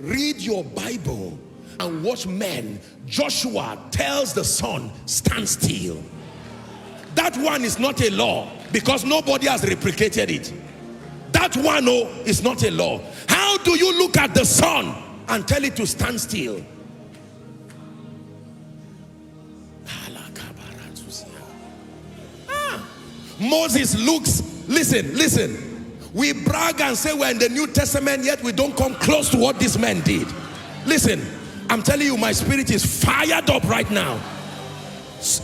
Read your Bible and watch men. Joshua tells the sun, stand still. That one is not a law because nobody has replicated it. That one, oh, is not a law. How do you look at the sun and tell it to stand still? Moses looks, listen, we brag and say we're in the New Testament, yet we don't come close to what this man did. Listen, I'm telling you, my spirit is fired up right now.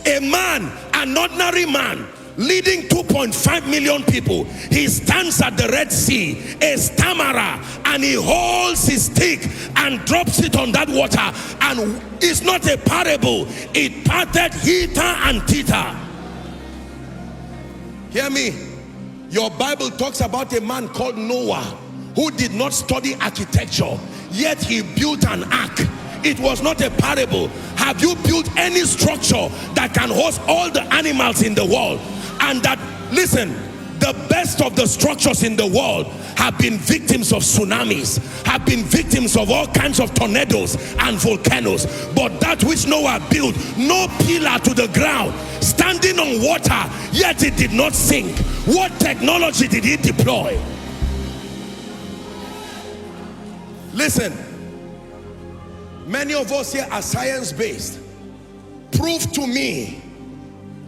A man, an ordinary man, leading 2.5 million people, he stands at the Red Sea, a stammerer, and he holds his stick and drops it on that water, and it's not a parable, it parted hither and thither. Hear me. Your Bible talks about a man called Noah who did not study architecture, yet he built an ark. It was not a parable. Have you built any structure that can host all the animals in the world? And that, listen, the best of the structures in the world have been victims of tsunamis, have been victims of all kinds of tornadoes and volcanoes. But that which Noah built, no pillar to the ground, standing on water, yet it did not sink. What technology did he deploy? Listen, many of us here are science-based. Prove to me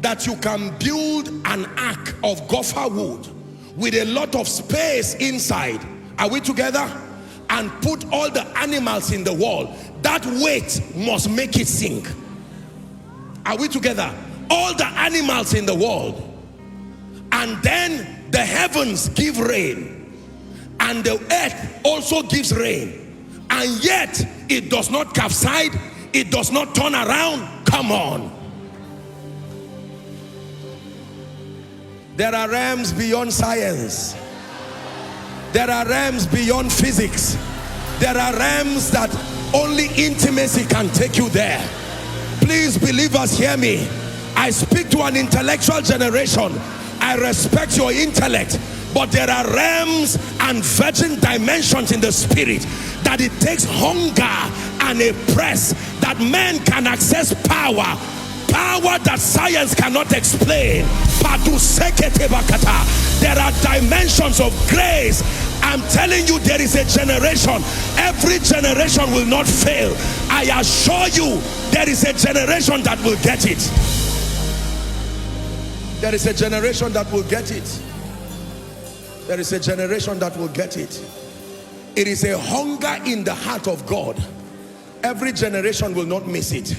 that you can build an ark of gopher wood with a lot of space inside. Are we together? And put all the animals in the wall. That weight must make it sink. Are we together? All the animals in the world. And then the heavens give rain, and the earth also gives rain, and yet it does not capsize, it does not turn around. Come on. There are realms beyond science. There are realms beyond physics. There are realms that only intimacy can take you there. Please, believers, hear me. I speak to an intellectual generation. I respect your intellect, but there are realms and virgin dimensions in the spirit that it takes hunger and a press that men can access power that science cannot explain. There are dimensions of grace. I'm telling you, there is a generation. Every generation will not fail. I assure you, there is a generation that will get it. There is a generation that will get it. There is a generation that will get it. It is a hunger in the heart of God. Every generation will not miss it.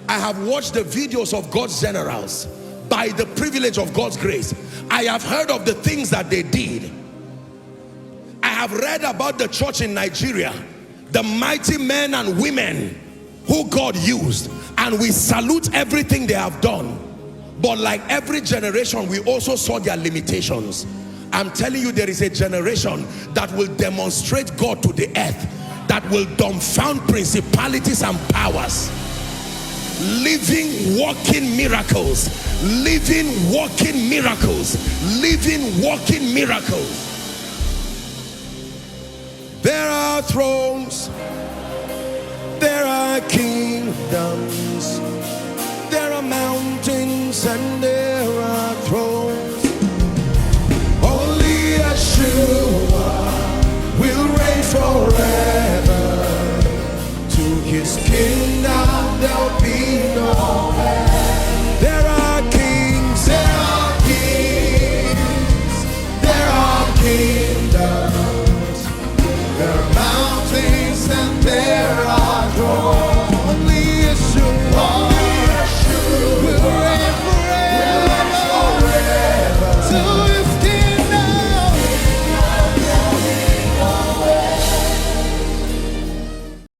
I have watched the videos of God's generals. By the privilege of God's grace, I have heard of the things that they did. I have read about the church in Nigeria, the mighty men and women who God used, and we salute everything they have done. But like every generation, we also saw their limitations. I'm telling you, there is a generation that will demonstrate God to the earth, that will dumbfound principalities and powers. Living, walking miracles. Living, walking miracles. Living, walking miracles. There are thrones. There are kingdoms. There are mountains and there are thrones. Only Yeshua will reign forever. To his kingdom there'll be no end. There are kings, there are kings, there are kingdoms, there are mountains and there